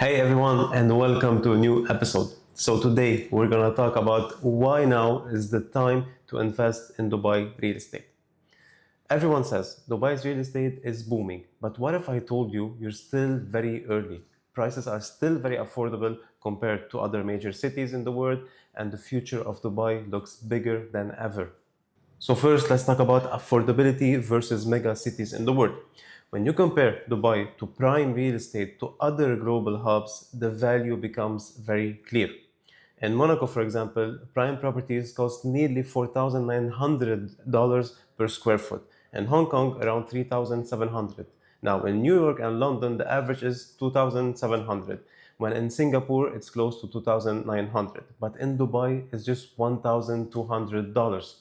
Hey everyone, and welcome to a new episode. So today we're gonna talk about why now is the time to invest in Dubai real estate. Everyone says Dubai's real estate is booming, but what if I told you you're still very early? Prices are still very affordable compared to other major cities in the world, and the future of Dubai looks bigger than ever. So first, let's talk about affordability versus mega cities in the world. When you compare Dubai to prime real estate to other global hubs, the value becomes very clear. In Monaco, for example, prime properties cost nearly $4,900 per square foot. In Hong Kong, around 3,700. Now, in New York and London, the average is 2,700. When in Singapore, it's close to 2,900. But in Dubai, it's just $1,200.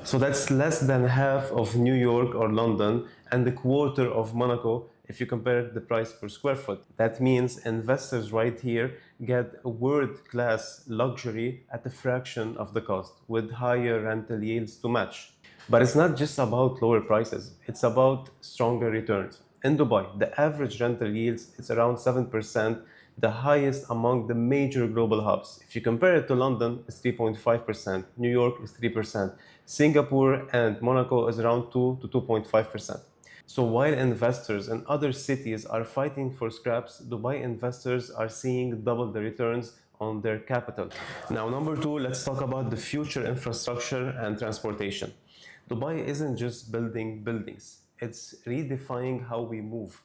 So that's less than half of New York or London and a quarter of Monaco if you compare the price per square foot. That means investors right here get a world-class luxury at a fraction of the cost with higher rental yields to match. But it's not just about lower prices, it's about stronger returns. In Dubai, the average rental yields is around 7%, the highest among the major global hubs. If you compare it to London, it's 3.5%, New York is 3%, Singapore and Monaco is around 2 to 2.5%. So while investors in other cities are fighting for scraps, Dubai investors are seeing double the returns on their capital. Now, number two, let's talk about the future infrastructure and transportation. Dubai isn't just building buildings, it's redefining how we move.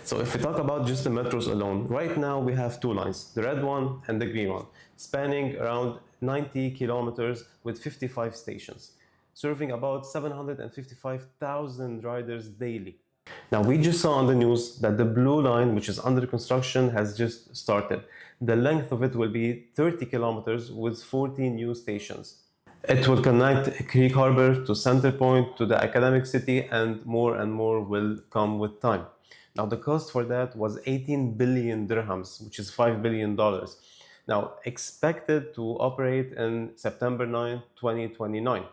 So if we talk about just the metros alone, right now we have two lines, the red one and the green one, spanning around 90 kilometers with 55 stations, serving about 755,000 riders daily. Now, we just saw on the news that the blue line, which is under construction, has just started. The length of it will be 30 kilometers with 14 new stations. It will connect Creek Harbor to Center Point to the academic city, and more will come with time. Now, the cost for that was 18 billion dirhams, which is $5 billion. Now, expected to operate in September 9, 2029.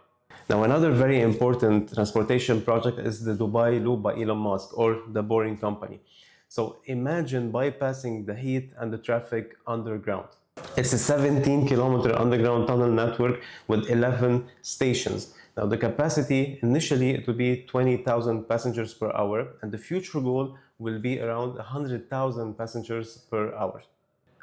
Now, another very important transportation project is the Dubai Loop by Elon Musk, or the Boring Company. So imagine bypassing the heat and the traffic underground. It's a 17-kilometer underground tunnel network with 11 stations. Now, the capacity, initially, it will be 20,000 passengers per hour, and the future goal will be around 100,000 passengers per hour.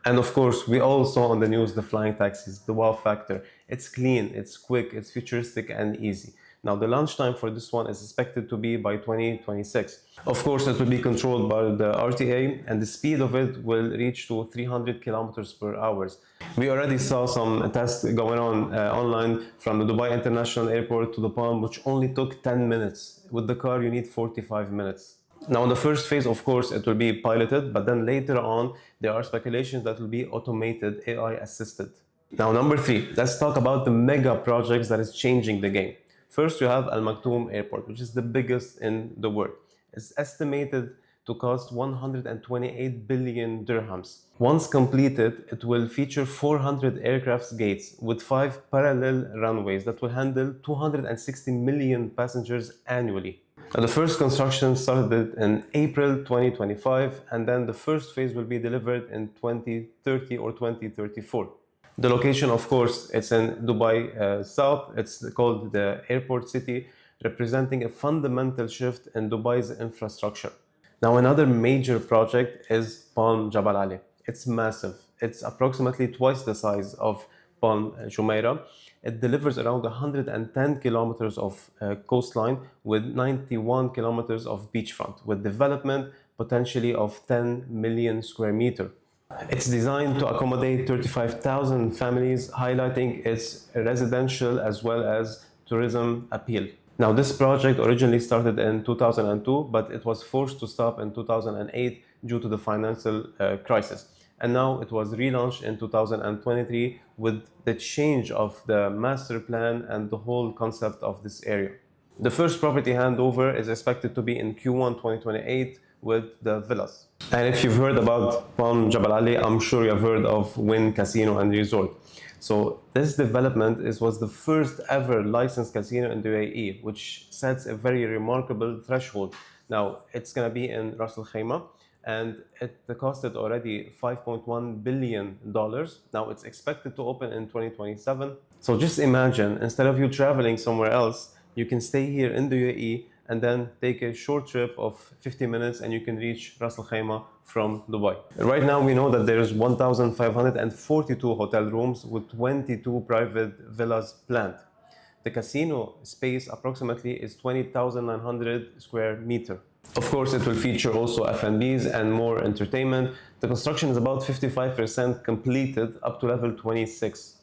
And of course, we all saw on the news the flying taxis, the wow factor. It's clean, it's quick, it's futuristic and easy. Now, the launch time for this one is expected to be by 2026. Of course, it will be controlled by the RTA, and the speed of it will reach to 300 kilometers per hour. We already saw some tests going on online from the Dubai International Airport to the Palm, which only took 10 minutes. With the car, you need 45 minutes. Now, in the first phase, of course, it will be piloted, but then later on, there are speculations that will be automated, AI assisted. Now, number three, let's talk about the mega projects that is changing the game. First, you have Al Maktoum Airport, which is the biggest in the world. It's estimated to cost 128 billion dirhams. Once completed, it will feature 400 aircraft gates with 5 parallel runways that will handle 260 million passengers annually. Now, the first construction started in April 2025, and then the first phase will be delivered in 2030 or 2034. The location, of course, it's in Dubai South. It's called the Airport City, representing a fundamental shift in Dubai's infrastructure. Now, another major project is Palm Jebel Ali. It's massive. It's approximately twice the size of Palm Jumeirah. It delivers around 110 kilometers of coastline with 91 kilometers of beachfront, with development potentially of 10 million square meters. It's designed to accommodate 35,000 families, highlighting its residential as well as tourism appeal. Now, this project originally started in 2002, but it was forced to stop in 2008 due to the financial crisis. And now it was relaunched in 2023 with the change of the master plan and the whole concept of this area. The first property handover is expected to be in Q1 2028 with the villas. And if you've heard about Palm Jebel Ali, I'm sure you've heard of Wynn Casino and Resort. So this development was the first ever licensed casino in the UAE, which sets a very remarkable threshold. Now, it's going to be in Ras Al Khaimah, and it costed already $5.1 billion. Now it's expected to open in 2027. So just imagine, instead of you traveling somewhere else, you can stay here in the UAE and then take a short trip of 50 minutes and you can reach Ras Al Khaimah from Dubai. Right now we know that there's 1,542 hotel rooms with 22 private villas planned. The casino space approximately is 20,900 square meter. Of course, it will feature also F&Bs and more entertainment. The construction is about 55% completed up to level 26.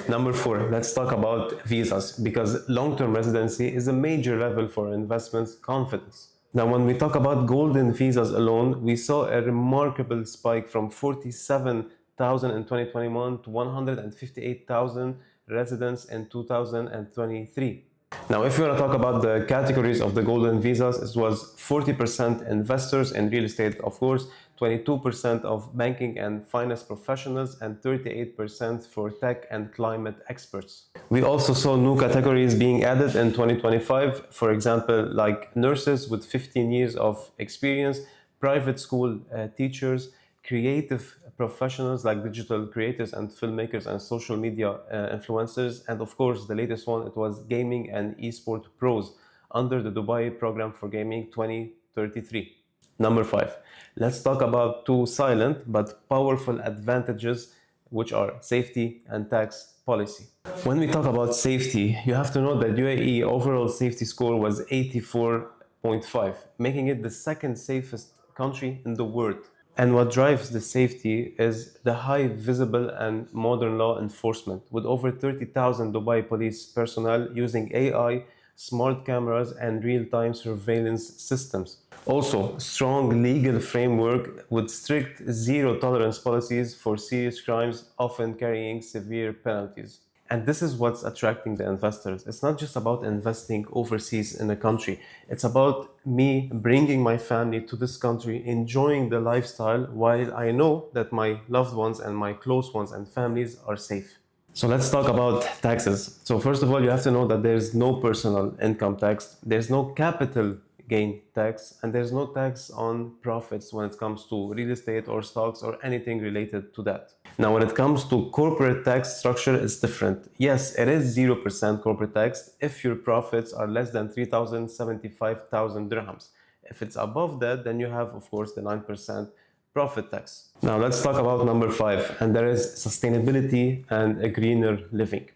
Number 4, let's talk about visas, because long-term residency is a major level for investment confidence. Now, when we talk about golden visas alone, we saw a remarkable spike from 47,000 in 2021 to 158,000 residents in 2023. Now, if you want to talk about the categories of the golden visas, it was 40% investors in real estate, of course, 22% of banking and finance professionals, and 38% for tech and climate experts. We also saw new categories being added in 2025, for example, like nurses with 15 years of experience, private school teachers, creative professionals like digital creators and filmmakers and social media influencers, and of course the latest one, it was gaming and esport pros under the Dubai program for gaming 2033. Number 5, let's talk about two silent but powerful advantages, which are safety and tax policy. When we talk about safety, you have to know that UAE overall safety score was 84.5, making it the second safest country in the world. And what drives the safety is the high visible and modern law enforcement, with over 30,000 Dubai police personnel using AI, smart cameras, and real-time surveillance systems. Also, strong legal framework with strict zero-tolerance policies for serious crimes, often carrying severe penalties. And this is what's attracting the investors. It's not just about investing overseas in a country. It's about me bringing my family to this country, enjoying the lifestyle while I know that my loved ones and my close ones and families are safe. So let's talk about taxes. So first of all, you have to know that there's no personal income tax, there's no capital gain tax, and there's no tax on profits when it comes to real estate or stocks or anything related to that. Now, when it comes to corporate tax structure, it's different. Yes, it is 0% corporate tax if your profits are less than 3,075,000 dirhams. If it's above that, then you have, of course, the 9% profit tax. Now, let's talk about number 5, and that is sustainability and a greener living.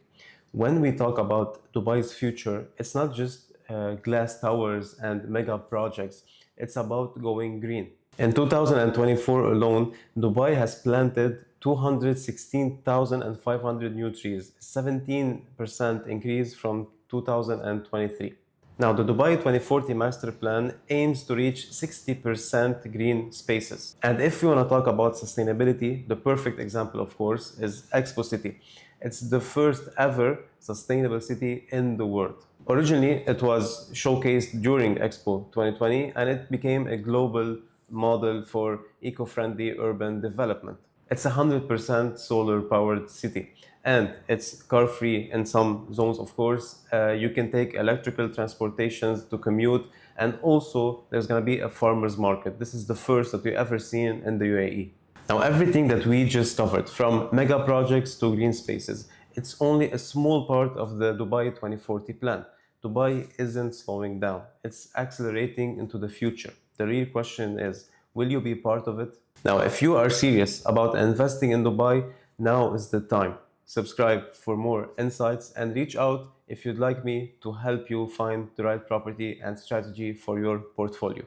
When we talk about Dubai's future, it's not just glass towers and mega projects. It's about going green. In 2024 alone, Dubai has planted 216,500 new trees, 17% increase from 2023. Now, the Dubai 2040 master plan aims to reach 60% green spaces. And if you want to talk about sustainability, the perfect example, of course, is Expo City. It's the first ever sustainable city in the world. Originally, it was showcased during Expo 2020, and it became a global model for eco-friendly urban development. It's a 100% solar-powered city, and it's car-free in some zones, of course. You can take electrical transportations to commute, and also there's going to be a farmer's market. This is the first that we've ever seen in the UAE. Now, everything that we just covered, from mega projects to green spaces, it's only a small part of the Dubai 2040 plan. Dubai isn't slowing down. It's accelerating into the future. The real question is, will you be part of it? Now, if you are serious about investing in Dubai, now is the time. Subscribe for more insights and reach out if you'd like me to help you find the right property and strategy for your portfolio.